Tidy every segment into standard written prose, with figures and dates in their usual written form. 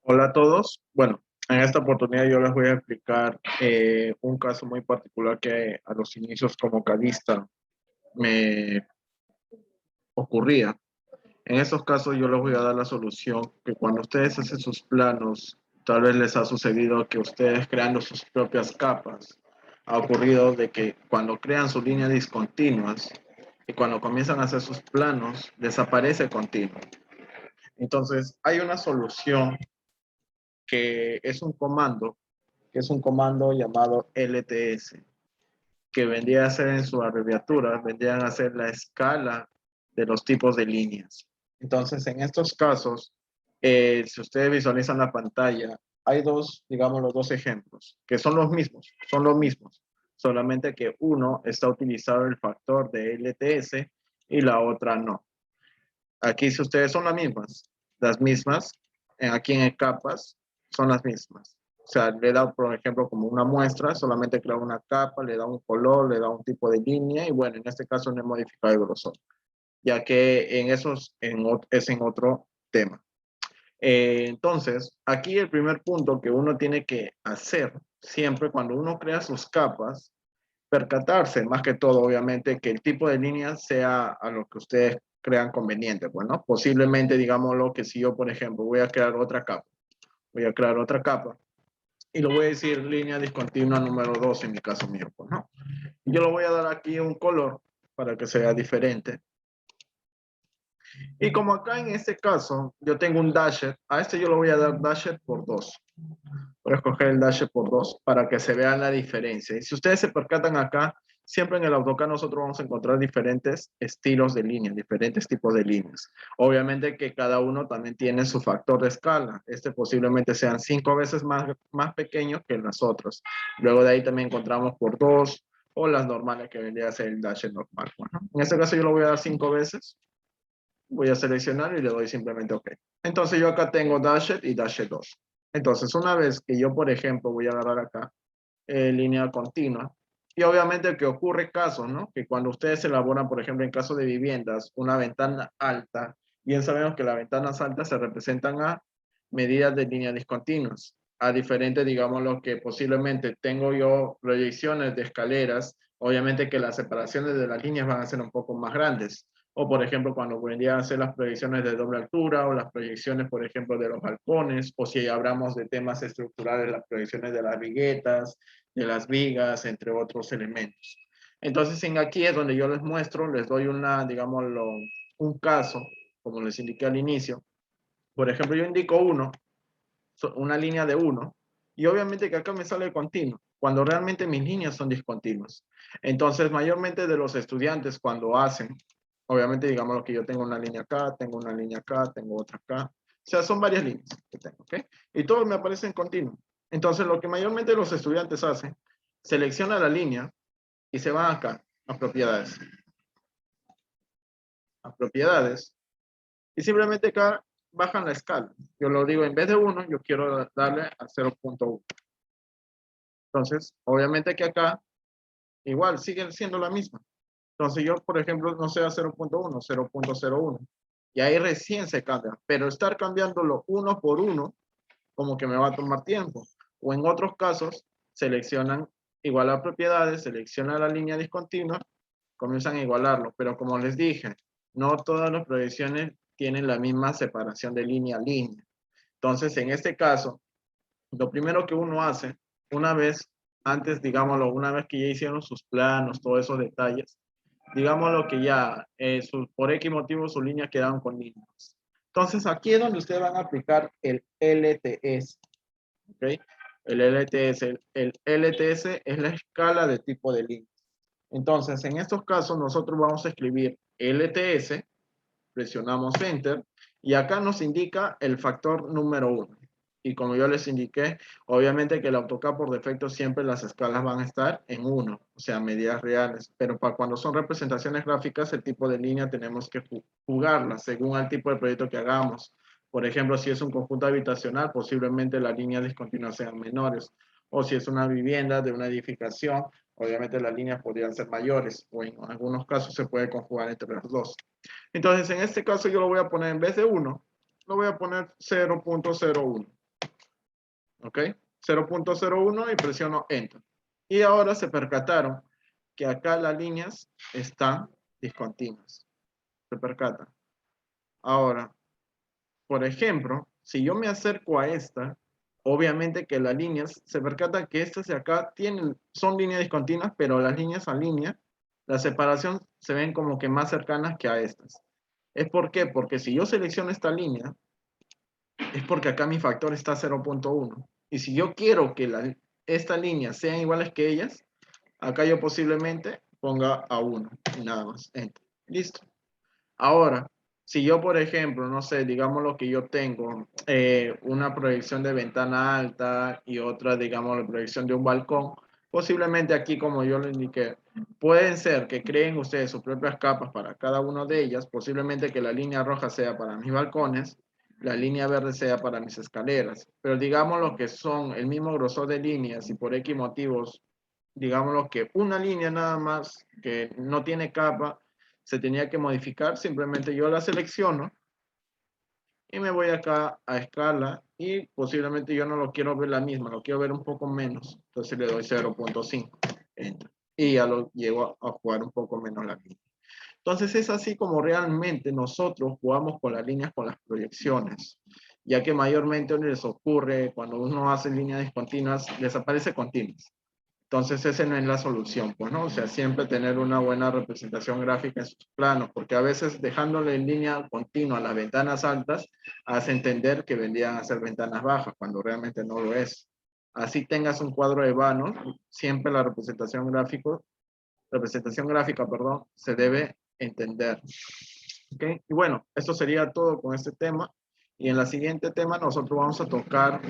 Hola a todos. Bueno, en esta oportunidad yo les voy a explicar un caso muy particular que a los inicios como cadista me ocurría. En esos casos yo les voy a dar la solución que cuando ustedes hacen sus planos, tal vez les ha sucedido que ustedes creando sus propias capas, ha ocurrido de que cuando crean sus líneas discontinuas y cuando comienzan a hacer sus planos, desaparece continuo. Entonces, hay una solución que es un comando llamado LTS, que vendría a ser en su abreviatura, vendrían a ser la escala de los tipos de líneas. Entonces, en estos casos, si ustedes visualizan la pantalla, hay dos, digamos, los dos ejemplos, que son los mismos, solamente que uno está utilizado el factor de LTS y la otra no. Aquí, si ustedes son las mismas, aquí en capas, son las mismas. O sea, le da, por ejemplo, como una muestra, solamente crea una capa, le da un color, le da un tipo de línea, y bueno, en este caso no he modificado el grosor, ya que en esos es en otro tema. Entonces, aquí el primer punto que uno tiene que hacer siempre cuando uno crea sus capas, percatarse más que todo, obviamente, que el tipo de línea sea a lo que ustedes crean conveniente. Bueno, posiblemente, digámoslo, que si yo, por ejemplo, voy a crear otra capa y lo voy a decir línea discontinua número 2 en mi caso mío, pues, ¿no? Yo le voy a dar aquí un color para que sea diferente. Y como acá en este caso yo tengo un dasher, a este yo le voy a dar dasher por 2. Voy a escoger el dasher por 2 para que se vea la diferencia. Y si ustedes se percatan acá, siempre en el AutoCAD nosotros vamos a encontrar diferentes estilos de líneas, diferentes tipos de líneas. Obviamente que cada uno también tiene su factor de escala. Este posiblemente sean 5 veces más pequeño que las otras. Luego de ahí también encontramos por 2 o las normales que vendría a ser el dasher normal. Bueno, en este caso yo lo voy a dar 5 veces. Voy a seleccionar y le doy simplemente OK. Entonces yo acá tengo dasher y dasher 2. Entonces una vez que yo, por ejemplo, voy a agarrar acá línea continua, y obviamente que ocurre casos, ¿no? Que cuando ustedes elaboran, por ejemplo, en caso de viviendas, una ventana alta, bien sabemos que las ventanas altas se representan a medidas de líneas discontinuas, a diferente, digamos, lo que posiblemente tengo yo proyecciones de escaleras, obviamente que las separaciones de las líneas van a ser un poco más grandes. O, por ejemplo, cuando vendrían a hacer las proyecciones de doble altura o las proyecciones, por ejemplo, de los balcones, o si hablamos de temas estructurales, las proyecciones de las viguetas, de las vigas, entre otros elementos. Entonces, en aquí es donde yo les muestro, les doy digámoslo, un caso, como les indiqué al inicio. Por ejemplo, yo indico una línea de 1, y obviamente que acá me sale continuo, cuando realmente mis líneas son discontinuas. Entonces, mayormente de los estudiantes cuando hacen, obviamente digamos que yo tengo una línea acá, tengo una línea acá, tengo otra acá, o sea, son varias líneas que tengo, ¿ok? Y todos me aparecen continuo. Entonces, lo que mayormente los estudiantes hacen, selecciona la línea y se van acá, a propiedades. A propiedades. Y simplemente acá bajan la escala. Yo lo digo, en vez de 1, yo quiero darle a 0.1. Entonces, obviamente que acá igual sigue siendo la misma. Entonces yo, por ejemplo, no sé a 0.1, 0.01. Y ahí recién se cambia. Pero estar cambiándolo uno por uno, como que me va a tomar tiempo. O en otros casos, seleccionan igual a propiedades, seleccionan la línea discontinua, comienzan a igualarlo. Pero como les dije, no todas las proyecciones tienen la misma separación de línea a línea. Entonces, en este caso, lo primero que uno hace, una vez, antes, digámoslo, una vez que ya hicieron sus planos, todos esos detalles, digámoslo que ya por X motivo sus líneas quedaron con líneas. Entonces, aquí es donde ustedes van a aplicar el LTS. ¿Ok? El LTS. El LTS es la escala de tipo de línea. Entonces, en estos casos, nosotros vamos a escribir LTS, presionamos Enter, y acá nos indica el factor número 1. Y como yo les indiqué, obviamente que el AutoCAD por defecto siempre las escalas van a estar en 1, o sea, medidas reales. Pero para cuando son representaciones gráficas, el tipo de línea tenemos que jugarla según el tipo de proyecto que hagamos. Por ejemplo, si es un conjunto habitacional, posiblemente las líneas discontinuas sean menores. O si es una vivienda de una edificación, obviamente las líneas podrían ser mayores. O en algunos casos se puede conjugar entre las dos. Entonces, en este caso yo lo voy a poner, en vez de 1, lo voy a poner 0.01. ¿Ok? 0.01 y presiono Enter. Y ahora se percataron que acá las líneas están discontinuas. Se percatan. Ahora, por ejemplo, si yo me acerco a esta, obviamente que las líneas, se percata que estas de acá son líneas discontinuas, pero las líneas a línea, la separación se ven como que más cercanas que a estas. ¿Es por qué? Porque si yo selecciono esta línea, es porque acá mi factor está 0.1. Y si yo quiero que estas líneas sean iguales que ellas, acá yo posiblemente ponga a 1 y nada más. Enter. Listo. Ahora, si yo, por ejemplo, no sé, digamos lo que yo tengo, una proyección de ventana alta y otra, digamos, la proyección de un balcón, posiblemente aquí, como yo le indiqué, pueden ser que creen ustedes sus propias capas para cada una de ellas, posiblemente que la línea roja sea para mis balcones, la línea verde sea para mis escaleras, pero digamos lo que son el mismo grosor de líneas y por X motivos, digamos que una línea nada más que no tiene capa, se tenía que modificar, simplemente yo la selecciono y me voy acá a escala y posiblemente yo no lo quiero ver la misma, lo quiero ver un poco menos, entonces le doy 0.5, y ya lo llevo a jugar un poco menos la línea. Entonces es así como realmente nosotros jugamos con las líneas, con las proyecciones, ya que mayormente les ocurre cuando uno hace líneas discontinuas, les aparece continuas. Entonces, esa no es la solución, pues, ¿no? O sea, siempre tener una buena representación gráfica en sus planos, porque a veces dejándole en línea continua las ventanas altas, hace entender que vendrían a ser ventanas bajas, cuando realmente no lo es. Así tengas un cuadro de vanos, siempre la representación gráfica, perdón, se debe entender. ¿Ok? Y bueno, esto sería todo con este tema. Y en la siguiente tema nosotros vamos a tocar,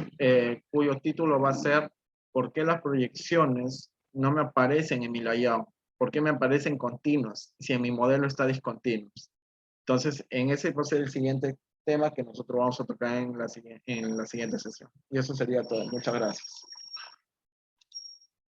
cuyo título va a ser ¿por qué las proyecciones no me aparecen en mi layout? ¿Por qué me aparecen continuas si en mi modelo está discontinuos? Entonces, en ese va a ser el siguiente tema que nosotros vamos a tocar en la siguiente sesión. Y eso sería todo. Muchas gracias.